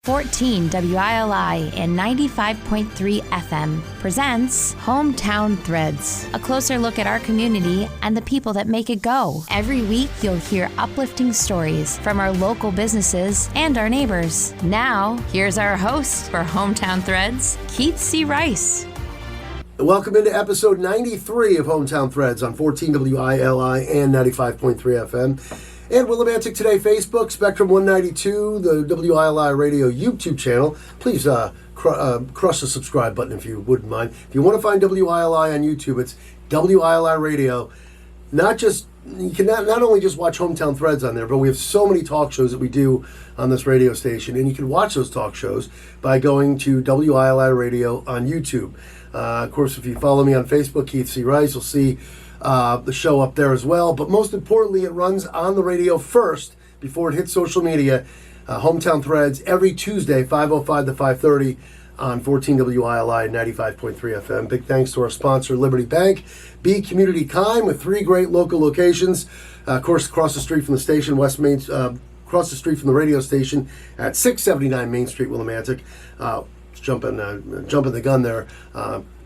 14 WILI and 95.3 FM presents Hometown Threads, a closer look at our community and the people that make it go. Every week, you'll hear uplifting stories from our local businesses and our neighbors. Now, here's our host for Hometown Threads, Keith C. Rice. Welcome into episode 93 of Hometown Threads on 14 WILI and 95.3 FM. And Willimantic Today Facebook, Spectrum 192, the WILI Radio YouTube channel. Please crush the subscribe button if you wouldn't mind. If you want to find WILI on YouTube, it's WILI Radio. You can not only just watch Hometown Threads on there, but we have so many talk shows that we do on this radio station. And you can watch those talk shows by going to WILI Radio on YouTube. Of course, if you follow me on Facebook, Keith C. Rice, you'll see the show up there as well. But most importantly, it runs on the radio first before it hits social media. Hometown Threads every Tuesday, 5:05 to 5:30 on 14 WILI 95.3 FM. Big thanks to our sponsor, Liberty Bank. Be Community Kind with 3 great local locations. Of course, across the street from the station, West Main, across the street from the radio station at 679 Main Street, Willimantic. Jumping the gun there.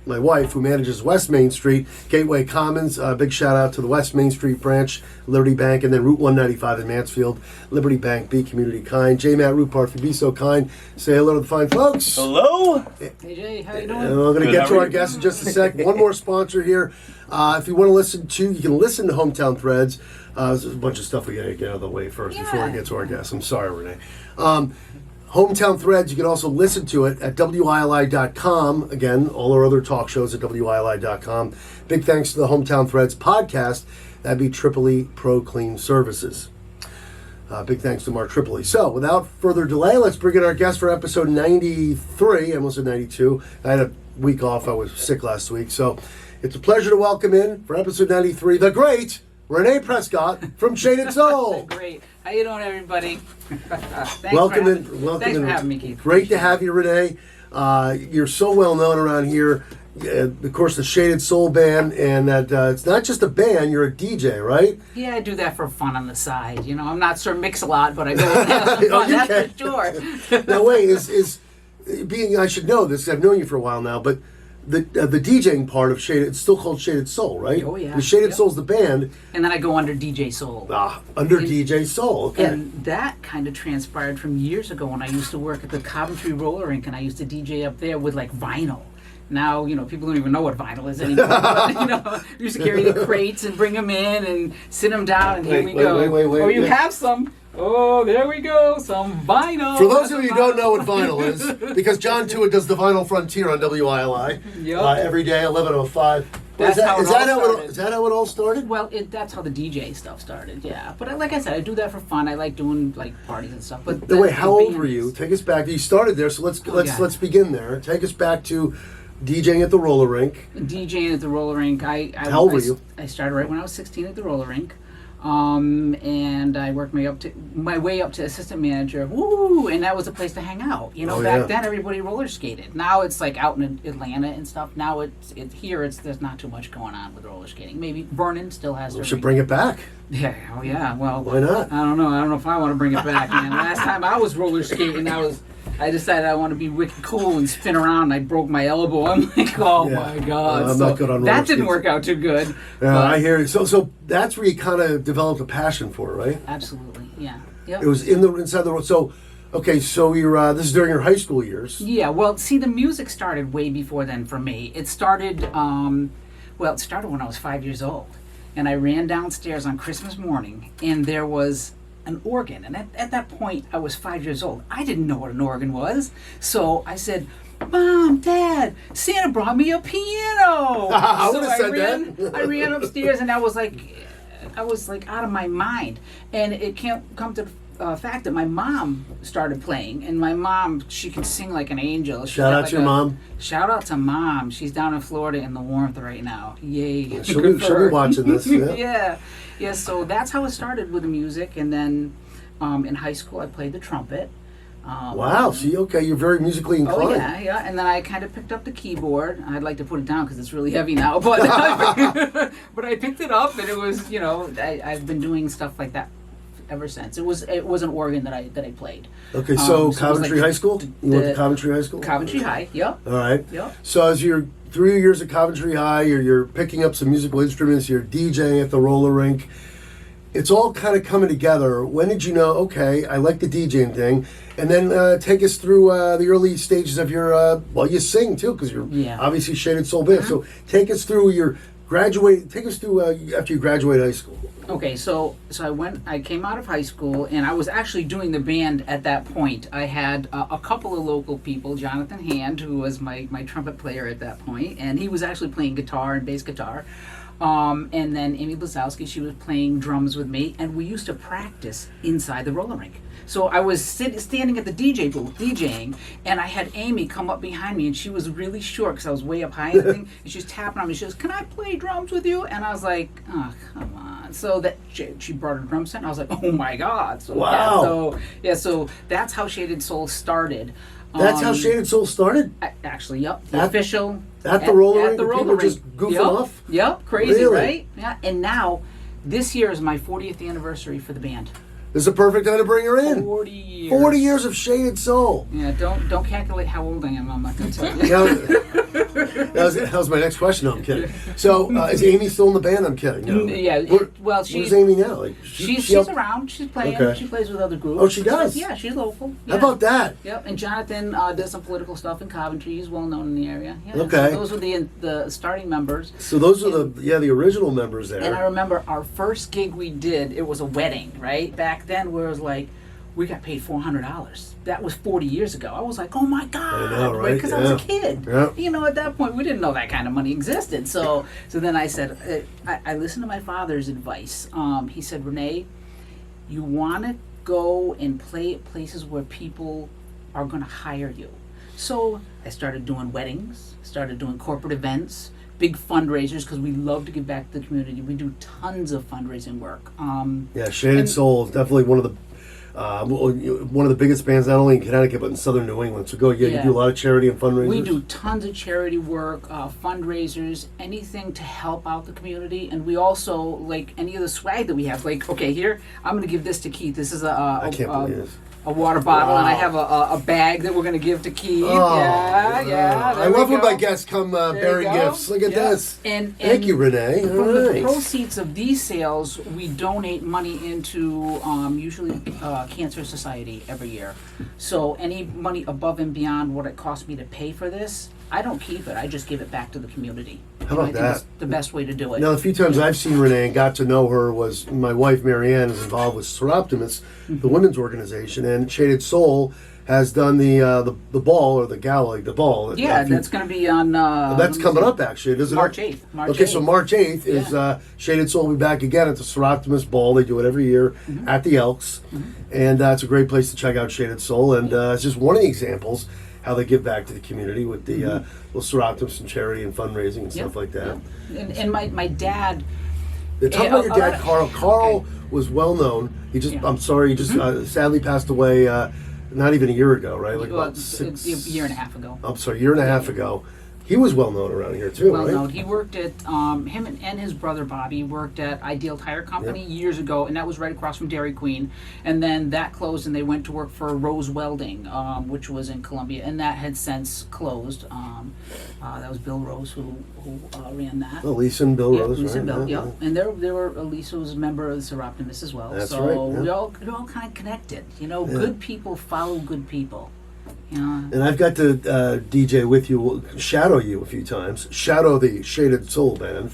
My wife, who manages West Main Street, Gateway Commons, big shout out to the West Main Street branch, Liberty Bank, and then Route 195 in Mansfield. Liberty Bank, be community kind. J. Matt Rupart, if you be so kind, say hello to the fine folks. Hello. Hey Jay, how you doing? And we're going to get to our guests in just a sec. One more sponsor here. If you want to listen to, you can listen to Hometown Threads. There's a bunch of stuff we got to get out of the way first before we get to our guests. I'm sorry, Renee. Hometown Threads, you can also listen to it at WILI.com. Again, all our other talk shows at WILI.com. Big thanks to the Hometown Threads podcast. That'd be Tripoli Pro Clean Services. Big thanks to Mark Tripoli. So, without further delay, let's bring in our guest for episode 93. I almost said 92. I had a week off. I was sick last week. So, it's a pleasure to welcome in for episode 93, the great Renee Prescott from Shaded Soul. Great. How you doing, everybody? Welcome Thanks in. for having me, Keith. Great to have you, Renee. You're so well known around here. Of course, the Shaded Soul Band, and that it's not just a band. You're a DJ, right? Yeah, I do that for fun on the side. You know, I'm not Sir Mix-a-Lot, but I go and have some fun. That's for sure. Now, wait, is being? I should know this. I've known you for a while now, but. The DJing part of Shaded, it's still called Shaded Soul, right? Oh, yeah. The Shaded Soul's the band. And then I go under DJ Soul. DJ Soul, okay. And that kind of transpired from years ago when I used to work at the Coventry Roller Rink, and I used to DJ up there with, like, vinyl. Now, people don't even know what vinyl is anymore. But, we used to carry the crates and bring them in and sit them down, and here we go. Wait. You have some. Oh, there we go. Some vinyl. For those of you who don't know what vinyl is, because John Tewitt does the Vinyl Frontier on WILI every day, 11:05. Is that how it all started? Well, that's how the DJ stuff started, yeah. But like I said, I do that for fun. I like doing like parties and stuff. But wait, how old were you? Take us back. You started there, so let's begin there. Take us back to DJing at the roller rink. DJing at the roller rink. How old were you? I started right when I was 16 at the roller rink. And I worked my way up to assistant manager. Woo! And that was a place to hang out. Back then everybody roller skated. Now it's like out in Atlanta and stuff. Now it's there's not too much going on with roller skating. Maybe Vernon still has. We should bring it back. Yeah. Oh yeah. Well, why not? I don't know if I want to bring it back, man. Last time I was roller skating, I decided I want to be wicked cool and spin around, and I broke my elbow. I'm like, my God. I'm not good on roller That didn't skates. work out too good. Yeah, I hear you. So that's where you kind of developed a passion for it, right? Absolutely, yeah. Yep. It was inside the road. So, okay, so you're this is during your high school years. Yeah, well, see, the music started way before then for me. It started, it started when I was 5 years old. And I ran downstairs on Christmas morning, and there was an organ. And at that point, I was 5 years old. I didn't know what an organ was. So I said, Mom, Dad, Santa brought me a piano. I would have said that. I ran upstairs, and I was like out of my mind. And it can't come to the fact that my mom started playing. And my mom, she can sing like an angel. Shout out to your mom. Shout out to Mom. She's down in Florida in the warmth right now. Yay. Yeah, she'll be watching this. Yeah. Yeah, so that's how it started with the music. And then in high school, I played the trumpet. Wow, see, okay, you're very musically inclined. Oh, yeah, and then I kind of picked up the keyboard. I'd like to put it down because it's really heavy now, but but I picked it up, and it was, I've been doing stuff like that ever since. It was an organ that I played. Okay, so Coventry High School? You went to Coventry High School? Coventry High, yep. All right. Yep. So as you're through your years at Coventry High, you're picking up some musical instruments, you're DJing at the roller rink. It's all kind of coming together. When did you know, okay, I like the DJing thing? And then take us through the early stages of your, you sing too, because you're obviously Shaded Soul Band. So take us through after you graduate high school. Okay, so I came out of high school, and I was actually doing the band at that point. I had a couple of local people, Jonathan Hand, who was my trumpet player at that point, and he was actually playing guitar and bass guitar. And then Amy Blazowski, she was playing drums with me, and we used to practice inside the roller rink. So I was standing at the DJ booth DJing, and I had Amy come up behind me, and she was really short because I was way up high and everything, and she was tapping on me. She goes, "Can I play drums with you?" And I was like, "Oh, come on." So that she brought her drum set, and I was like, "Oh my God!" So wow. So that's how Shaded Soul started. That's how Shaded Soul started? Actually, yep. The official. At the roller rink? At the roller people rink. just goofing off? Yep, crazy, really? Right? Yeah, and now, this year is my 40th anniversary for the band. This is a perfect time to bring her in. 40 years. 40 years of Shaded Soul. Yeah, don't calculate how old I am. I'm not going to tell you. That was my next question. No, I'm kidding. So, is Amy still in the band? I'm kidding. No. Yeah. Where's Amy now? Like, she's around. She's playing. Okay. She plays with other groups. Oh, she does? Yeah, she's local. Yeah. How about that? Yep. And Jonathan does some political stuff in Coventry. He's well known in the area. Yeah. Okay. So those were the starting members. So those are the original members there. And I remember our first gig we did. It was a wedding, right? Back then, where it was like, we got paid $400. That was 40 years ago. I was like, oh my God. I know, right? Because I was a kid. Yeah. You know, at that point, we didn't know that kind of money existed. So then I said, I listened to my father's advice. He said, Renee, you want to go and play at places where people are going to hire you. So I started doing weddings, started doing corporate events, big fundraisers, because we love to give back to the community. We do tons of fundraising work. Shaded Soul is definitely one of the biggest bands, not only in Connecticut but in southern New England. So you do a lot of charity and fundraisers. We do tons of charity work, fundraisers, anything to help out the community. And we also, like any of the swag that we have, like, okay, here, I'm going to give this to Keith. This is I can't believe this. A water bottle, and I have a bag that we're going to give to Keith. Oh, yeah. I love when my guests come bearing gifts. Look at this. And thank you, Renee. From the proceeds of these sales, we donate money into usually Cancer Society every year. So any money above and beyond what it cost me to pay for this, I don't keep it. I just give it back to the community. How about I think that? that's the best way to do it. Now, the few times I've seen Renee and got to know her was my wife, Marianne, is involved with Seroptimus, the women's organization, and Shaded Soul has done the ball or the gala, the ball. Yeah, that's going to be on... that's coming up, actually, isn't it? March 8th. Okay, so March 8th is Shaded Soul will be back again at the Seroptimus Ball. They do it every year at the Elks, and it's a great place to check out Shaded Soul, and it's just one of the examples how they give back to the community with the little Seroptimus and charity and fundraising and stuff like that. Yeah. And my dad... Talk about your dad, Carl. Carl was well known. He just, I'm sorry, he just sadly passed away not even a year ago, right? Like about a year and a half ago. I'm sorry, a year and a half ago. He was well known around here too, right? Well known. He worked at him and his brother Bobby worked at Ideal Tire Company years ago, and that was right across from Dairy Queen. And then that closed, and they went to work for Rose Welding, which was in Columbia, and that had since closed. That was Bill Rose who ran that. Oh, Lisa and Bill Rose, Lisa right? and Bill, yeah. And they were Lisa was a member of the Seroptimus as well. That's so right. we're all kind of connected. You know, good people follow good people. Yeah. And I've got to DJ with you, shadow you a few times, shadow the Shaded Soul Band.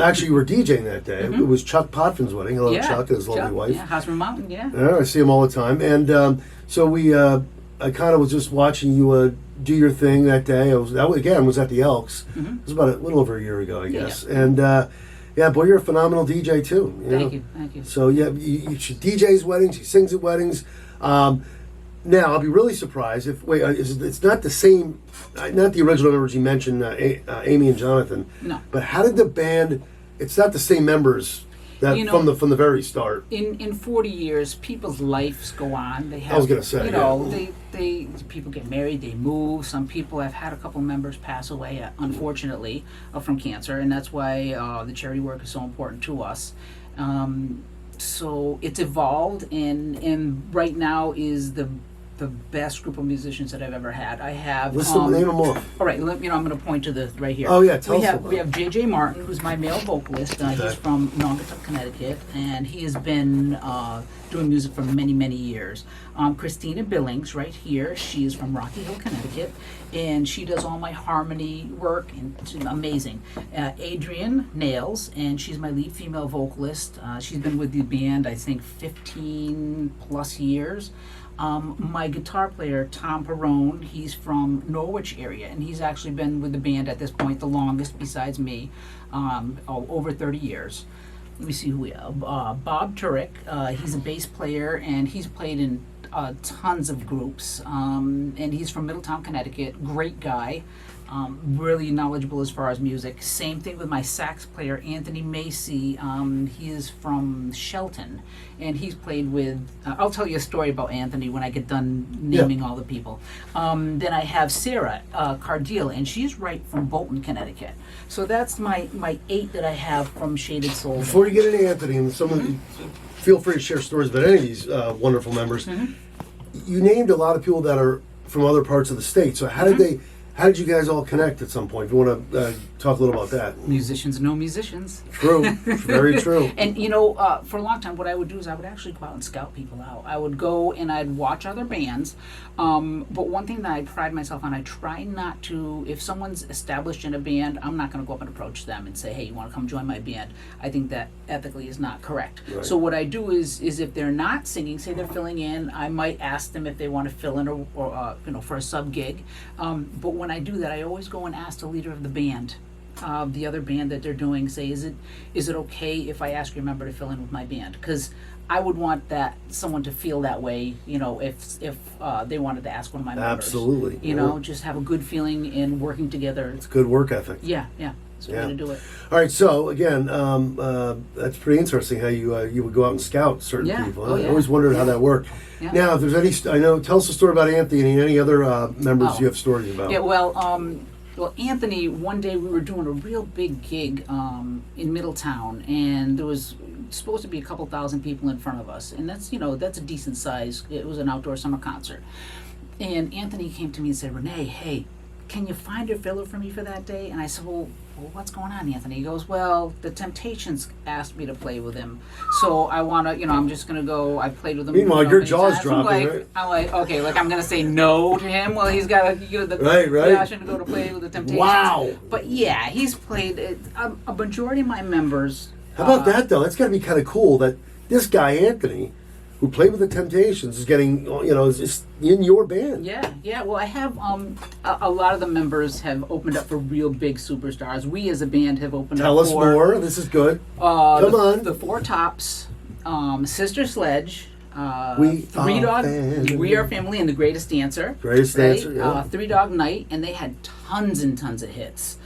Actually, you were DJing that day. It was Chuck Potvin's wedding. Hello, Chuck and his lovely wife. Yeah, Hosmer Mountain, yeah. I see him all the time. And so I kind of was just watching you do your thing that day. I was at the Elks. It was about a little over a year ago, I guess. Yeah. And boy, you're a phenomenal DJ too. Thank you. So she DJs weddings, she sings at weddings. Now, I'll be really surprised if it's not the same, not the original members you mentioned, Amy and Jonathan. No. But how did the band? It's not the same members that from the very start. In 40 years, people's lives go on. They have. I was going to say, they people get married, they move. Some people have had a couple members pass away, unfortunately, from cancer, and that's why the charity work is so important to us. so it's evolved, and right now is the best group of musicians that I've ever had. I have List them, name them all. all right, I'm going to point to the right here. Oh, yeah, tell us about We have J.J. Martin, who's my male vocalist. He's from Naugatuck, Connecticut, and he has been doing music for many, many years. Christina Billings, right here, she is from Rocky Hill, Connecticut, and she does all my harmony work, and she's amazing. Adrienne Nails, and she's my lead female vocalist. She's been with the band, I think, 15 plus years. My guitar player, Tom Perrone, he's from Norwich area, and he's actually been with the band at this point the longest besides me, over 30 years. Let me see who we have. Bob Turek, he's a bass player, and he's played in tons of groups, and he's from Middletown, Connecticut. Great guy. Really knowledgeable as far as music. Same thing with my sax player, Anthony Macy. He is from Shelton, and he's played with, I'll tell you a story about Anthony when I get done naming all the people. Then I have Sarah Cardeal, and she's right from Bolton, Connecticut. So that's my 8 that I have from Shaded Soul. Before you get into Anthony, and someone, feel free to share stories about any of these wonderful members. You named a lot of people that are from other parts of the state. So how did you guys all connect at some point? If you want to talk a little about that. Musicians know musicians. True. Very true. And, for a long time, what I would do is I would actually go out and scout people out. I would go and I'd watch other bands. But one thing that I pride myself on, I try not to, if someone's established in a band, I'm not going to go up and approach them and say, hey, you want to come join my band? I think that ethically is not correct. Right. So what I do is if they're not singing, say they're filling in, I might ask them if they want to fill in or for a sub gig. But when I do that, I always go and ask the leader of the band, the other band that they're doing, say, is it okay if I ask your member to fill in with my band? Because I would want someone to feel that way, if they wanted to ask one of my members. Absolutely. Just have a good feeling in working together. It's good work ethic. Yeah. So we're going to do it. All right, so again, that's pretty interesting how you would go out and scout certain people. I always wondered how that worked. Yeah. Now, if there's any, tell us a story about Anthony and any other members you have stories about. Yeah, well, Anthony, one day we were doing a real big gig in Middletown, and there was supposed to be a couple thousand people in front of us, and that's a decent size. It was an outdoor summer concert. And Anthony came to me and said, Renee, hey, can you find a filler for me for that day? And I said, well, what's going on, Anthony? He goes, well, the Temptations asked me to play with him. So I want to, I'm just going to go. I played with him. Meanwhile, your jaw's dropping, right? I'm like, okay, I'm going to say no to him. Well, he's got the passion to go to play with the Temptations. Wow. But yeah, he's played, a majority of my members. How about that, though? That's got to be kind of cool that this guy, Anthony, who played with the Temptations, is getting, is just in your band. Yeah. Well, I have a lot of the members have opened up for real big superstars. We as a band have opened Tell up us for... more. This is good. Come on. The Four Tops, Sister Sledge, Three Dog... We Are Family and The Greatest Dancer. Greatest Dancer, yeah. Three Dog Night, and they had tons and tons of hits.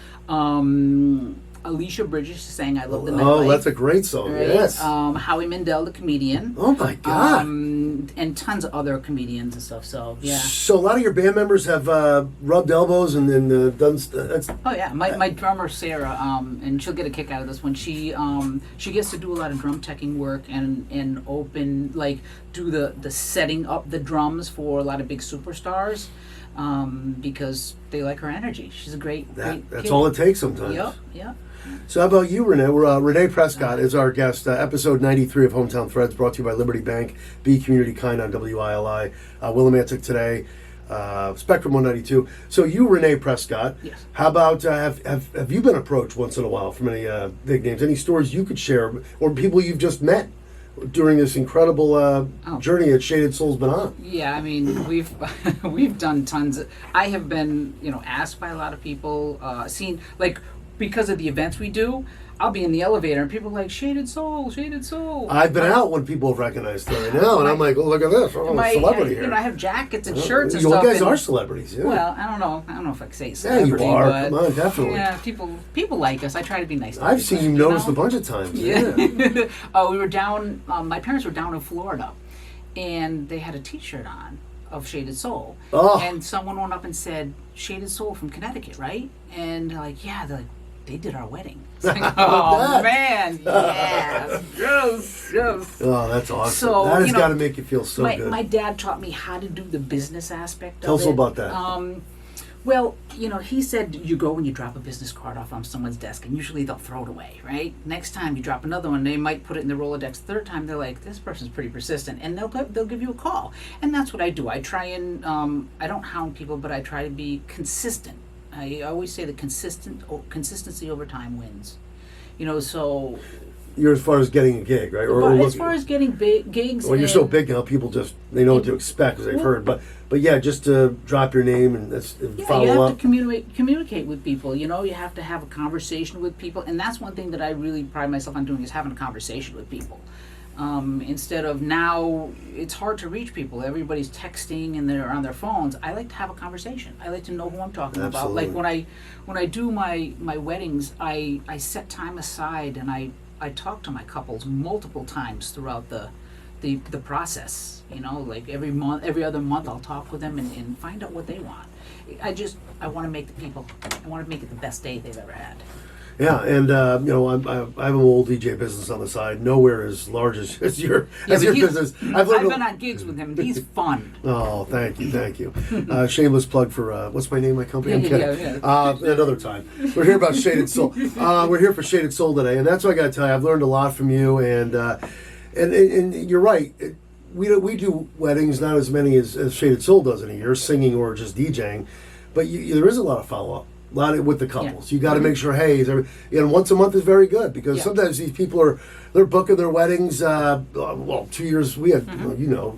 Alicia Bridges sang I Love the Nightlife. Oh, that's a great song, right? Yes. Howie Mandel, the comedian. Oh, my God. And tons of other comedians and stuff, so, yeah. So a lot of your band members have rubbed elbows and done... That's, oh, yeah. My drummer, Sarah, and she'll get a kick out of this one. She gets to do a lot of drum teching work and open, do the setting up the drums for a lot of big superstars. Because they like her energy. She's a great that's kid. all it takes sometimes. Yep. So how about you, Renee? Renee Prescott is our guest. Episode 93 of Hometown Threads, brought to you by Liberty Bank. Be community kind on WILI. Willimantic today. Spectrum 192. So you, Renee Prescott. Yes. How about have you been approached once in a while from any big names? Any stories you could share, or people you've just met during this incredible journey that Shaded Soul's been on? Yeah, I mean, we've done tons. I have been, asked by a lot of people, seen, because of the events we do, I'll be in the elevator and people are like, Shaded Soul. I've been out when people have recognized that now, and I'm like, oh, look at this. I'm a celebrity here. I have jackets and shirts and you stuff. You guys are celebrities, yeah. Well, I don't know if I could say celebrity. Yeah, you are. But come on, definitely. Yeah, people like us. I try to be nice to I've people, seen you noticed a bunch of times. Yeah. We were down, my parents were down in Florida, and they had a t-shirt on of Shaded Soul. Oh. And someone went up and said, Shaded Soul from Connecticut, right? And they're like, yeah. They're like, they did our wedding. Oh, man, yes. Oh, that's awesome. So, that has got to make you feel so good. My dad taught me how to do the business aspect Tell of us it. about that. Well, he said you go and you drop a business card off on someone's desk, and usually they'll throw it away, right? Next time you drop another one, they might put it in the Rolodex. Third time, they're like, this person's pretty persistent, and they'll give you a call. And that's what I do. I try and, I don't hound people, but I try to be consistent. I always say that consistency over time wins. So... You're as far as getting a gig, right? As far as getting gigs. Well, you're so big now, people they know what to expect because they've heard. But yeah, just to drop your name and follow you have up. to communicate with people. You have to have a conversation with people, and that's one thing that I really pride myself on doing is having a conversation with people. Instead of now, it's hard to reach people. Everybody's texting and they're on their phones. I like to have a conversation. I like to know who I'm talking about. Like when I do my weddings, I set time aside and I talk to my couples multiple times throughout the process. Like every other month, I'll talk with them and find out what they want. I want to make it the best day they've ever had. Yeah, and I have an old DJ business on the side. Nowhere as large as your business. I've been on gigs with him. He's fun. Oh, thank you. Shameless plug for what's my name? My company. I'm kidding. Another time. We're here about Shaded Soul. We're here for Shaded Soul today, and that's what I got to tell you. I've learned a lot from you, and you're right. We do weddings, not as many as Shaded Soul does in a year, singing or just DJing, but there is a lot of follow up. A lot with the couples. You got to make sure, hey, once a month is very good because sometimes these people they're booking their weddings. 2 years. We had,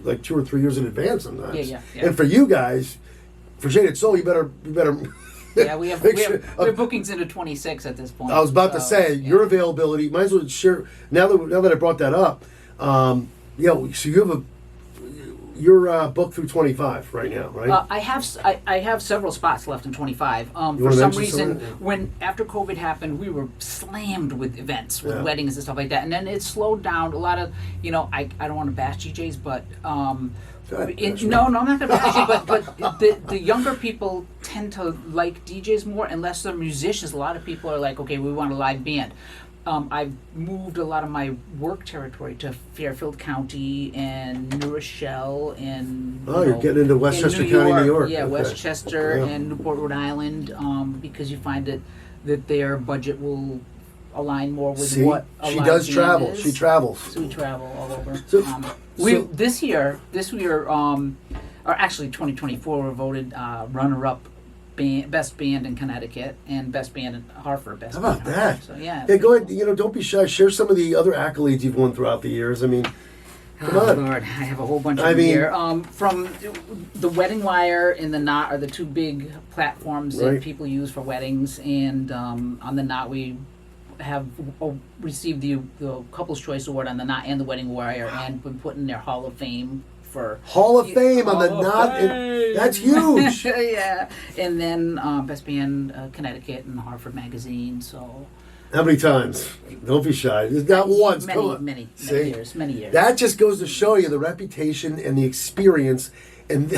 like 2 or 3 years in advance sometimes. Yeah. And for you guys, for Shaded Soul, you better. Yeah, we have bookings into 26 at this point. I was about to say your availability. Might as well share now that I brought that up. So you have You're booked through 25 right now, right? I have several spots left in 25. For some reason, after COVID happened, we were slammed with events, with weddings and stuff like that, and then it slowed down. A lot of, I don't want to bash DJs, but I'm not going to bash you, but the younger people tend to like DJs more, unless they're musicians. A lot of people are like, okay, we want a live band. I've moved a lot of my work territory to Fairfield County and New Rochelle and you're getting into Westchester County, New York. Yeah, okay. Westchester and Newport, Rhode Island, because you find that their budget will align more with what a she does travel. Is. She travels. So we travel all over. This year, or actually 2024, we're voted runner-up. Best band in Connecticut and best band in Hartford. How about that? So yeah. Hey, go ahead. Don't be shy. Share some of the other accolades you've won throughout the years. I mean, come on. Lord, I have a whole bunch of them here. From the Wedding Wire and the Knot are the two big platforms that people use for weddings, and on the Knot we have received the Couples Choice Award on the Knot and the Wedding Wire, and been put in their Hall of Fame. For Hall of Fame on the Knot. That's huge. Yeah. And then Best Band Connecticut and Hartford Magazine. So. How many times? Don't be shy. Not once. Many years. That just goes to show you the reputation and the experience. And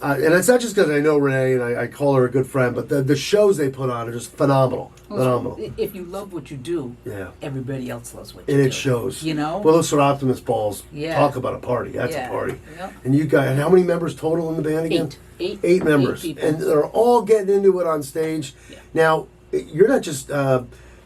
and it's not just because I know Renee and I call her a good friend, but the shows they put on are just phenomenal. Phenomenal. If you love what you do, everybody else loves what you do. And it shows. Well, those are Optimus balls. Talk about a party. That's a party. Yep. And you guys, how many members total in the band again? Eight members. 8 people. And they're all getting into it on stage. Yeah. Now, you're not just...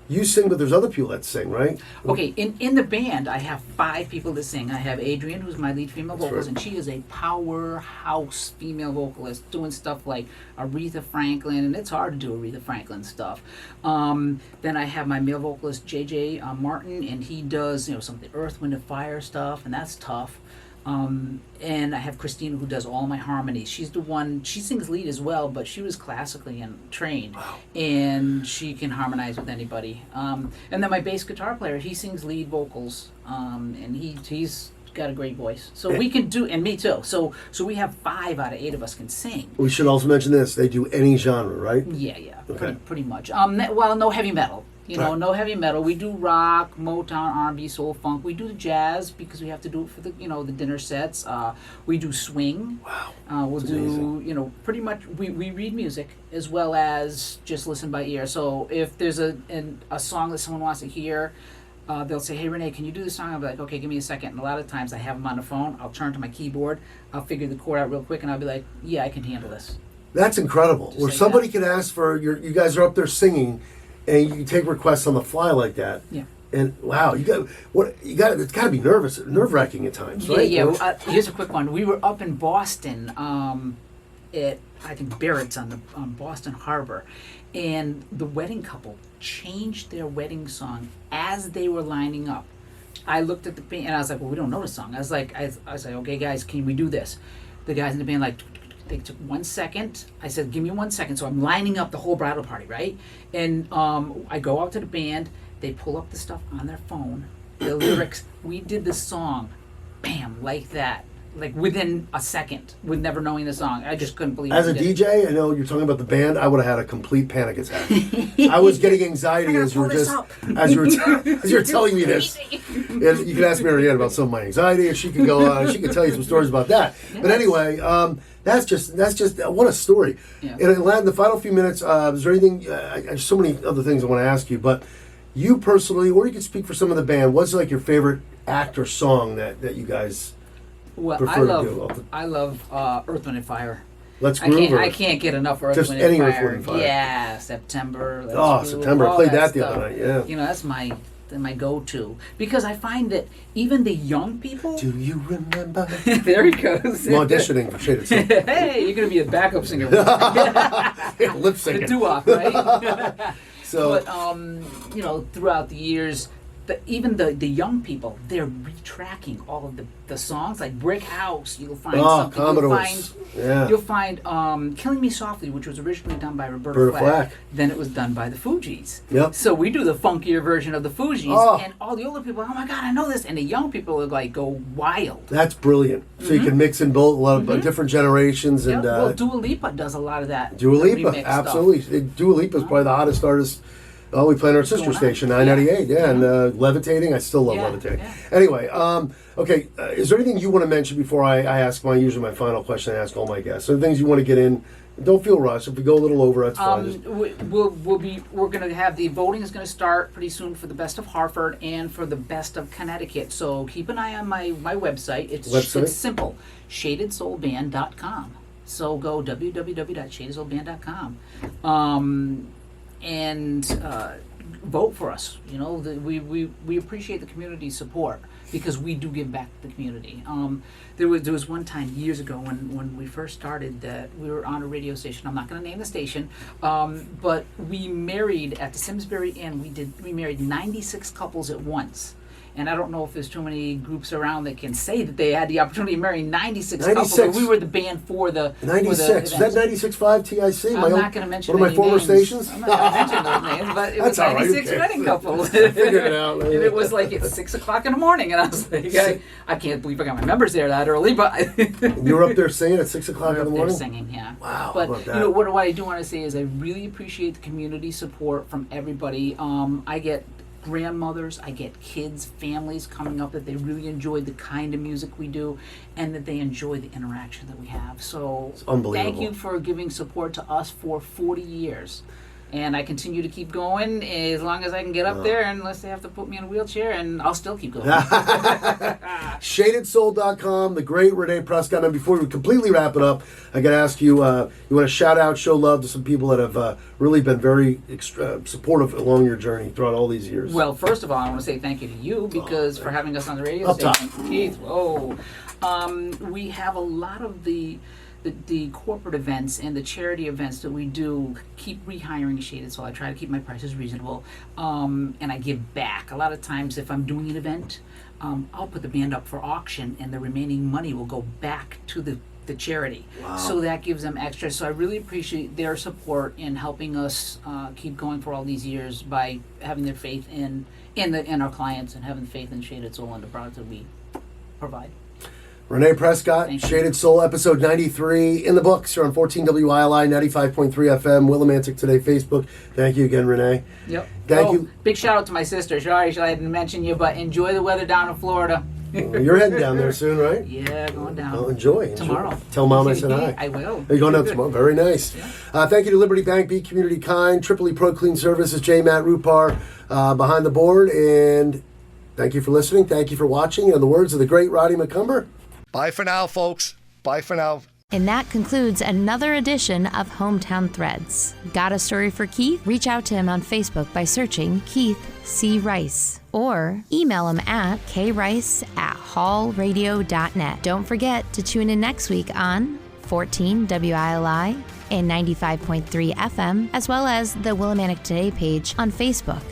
you sing, but there's other people that sing, right? Okay, in the band, I have 5 people that sing. I have Adrienne, who's my lead female vocalist, and she is a powerhouse female vocalist, doing stuff like Aretha Franklin, and it's hard to do Aretha Franklin stuff. Then I have my male vocalist, JJ Martin, and he does some of the Earth, Wind, and Fire stuff, and that's tough. And I have Christina, who does all my harmonies. She's the one, she sings lead as well, but she was classically trained. Wow. And she can harmonize with anybody. And then my bass guitar player, he sings lead vocals, and he's got a great voice. So we can do, and me too. So we have 5 out of 8 of us can sing. We should also mention this, they do any genre, right? Yeah, okay. pretty much. No heavy metal. You know, no heavy metal. We do rock, Motown, R&B, soul, funk. We do jazz because we have to do it for the the dinner sets. We do swing. Wow. We'll do pretty much. We read music as well as just listen by ear. So if there's a song that someone wants to hear, they'll say, "Hey Renee, can you do this song?" I'll be like, "Okay, give me a second." And a lot of times I have them on the phone. I'll turn to my keyboard. I'll figure the chord out real quick, and I'll be like, "Yeah, I can handle this." That's incredible. Just Where like somebody that. could ask for you guys are up there singing, and you can take requests on the fly like that. Yeah. And wow, it's got to be nerve wracking at times, right? Yeah. Here's a quick one. We were up in Boston, at I think Barrett's on the Boston Harbor, and the wedding couple changed their wedding song as they were lining up. I looked at the band and I was like, "Well, we don't know the song." I was like, "Okay, guys, can we do this?" The guys in the band they took 1 second. I said, "Give me 1 second." So I'm lining up the whole bridal party, right? And I go out to the band. They pull up the stuff on their phone, the lyrics. We did the song, bam, like that, like within a second, with never knowing the song. I just couldn't believe it. As a DJ, I know you're talking about the band. I would have had a complete panic attack. I was getting anxiety as you were telling me this. And you can ask Marianne about some of my anxiety, and she can go on. She can tell you some stories about that. Yes. But anyway, that's just what a story. Yeah. And in the final few minutes, is there anything? There's so many other things I want to ask you, but you personally, or you can speak for some of the band. What's like your favorite act or song that you guys prefer to do? I love Earth, Wind and Fire. Let's groove. I can't get enough Earth, Just Wind any and Earth, Fire. Wind and Fire. Yeah, September. Let's Groove, September. I all played that the stuff. other night. Yeah. You know, that's my go-to, because I find that even the young people. Do you remember? There he goes. I'm auditioning for Shaded Soul. Hey, you're gonna be a backup singer. Lip syncing. The doo-wop, right? So, But throughout the years, even the young people, they're retracking all of the songs, like Brick House. You'll find something. Commodores. You'll find "Killing Me Softly," which was originally done by Roberta Roberta Flack. Then it was done by the Fugees. Yep. So we do the funkier version of the Fugees, and all the older people, "Oh my God, I know this!" And the young people are like go wild. That's brilliant. So you can mix in both a lot of different generations. And Well, Dua Lipa does a lot of that. Dua the Lipa, remix absolutely. stuff. Dua Lipa is probably the hottest artist. Oh, we play on our sister Going on. station, 998, yeah, and Levitating. I still love Yeah, Levitating. yeah. Anyway, okay, is there anything you want to mention before I ask usually my final question I ask all my guests? Are there things you want to get in? Don't feel rushed. If we go a little over, that's fine. We're going to have the voting is going to start pretty soon for the best of Hartford and for the best of Connecticut. So keep an eye on my website. It's simple, shadedsoulband.com. So go www.shadedsoulband.com. And vote for us. You know, we appreciate the community support because we do give back to the community. There was one time years ago when we first started that we were on a radio station. I'm not going to name the station, but we married at the Simsbury Inn. We married 96 couples at once. And I don't know if there's too many groups around that can say that they had the opportunity to marry 96 couples. But we were the band for the 96. Is that 96.5 TIC? I'm not going to mention one of my former names. stations. I'm not going to mention those names, but it was 96 wedding couples. Figure it out. And it was like at 6 o'clock in the morning, and I was like, I can't believe I got my members there that early. But you were up there singing at 6 o'clock in the morning? Singing, yeah. Wow. But how about that? what I do want to say is I really appreciate the community support from everybody. I get grandmothers, I get kids, families coming up that they really enjoy the kind of music we do and that they enjoy the interaction that we have. So It's unbelievable. thank you for giving support to us for 40 years. And I continue to keep going as long as I can get up there, unless they have to put me in a wheelchair, and I'll still keep going. ShadedSoul.com, the great Renee Prescott. And before we completely wrap it up, I got to ask you, you want to shout out, show love to some people that have really been very supportive along your journey throughout all these years. Well, first of all, I want to say thank you to you because for having us on the radio Up top. station. Keith, whoa. We have a lot of the corporate events and the charity events that we do keep rehiring Shaded Soul. I try to keep my prices reasonable, and I give back. A lot of times if I'm doing an event, I'll put the band up for auction and the remaining money will go back to the charity. Wow. So that gives them extra. So I really appreciate their support in helping us keep going for all these years by having their faith in our clients and having faith in Shaded Soul and the products that we provide. Renee Prescott, Thank you. Shaded Soul, episode 93 in the books. You're on 14 WILI, 95.3 FM, Willimantic Today Facebook. Thank you again, Renee. Yep. Thank you. Big shout out to my sister. Sorry I didn't mention you, but enjoy the weather down in Florida. You're heading down there soon, right? Yeah, going down. Oh, enjoy. Tomorrow. Tell Mom I said hi. I will. Are you going down tomorrow? Very nice. Yeah. Thank you to Liberty Bank, Be Community Kind, Tripoli Pro Clean Services, J. Matt Rupar behind the board. And thank you for listening. Thank you for watching. In the words of the great Roddy McCumber, bye for now, folks. Bye for now. And that concludes another edition of Hometown Threads. Got a story for Keith? Reach out to him on Facebook by searching Keith C. Rice or email him at krice@hallradio.net. Don't forget to tune in next week on 14 WILI and 95.3 FM, as well as the Willimantic Today page on Facebook.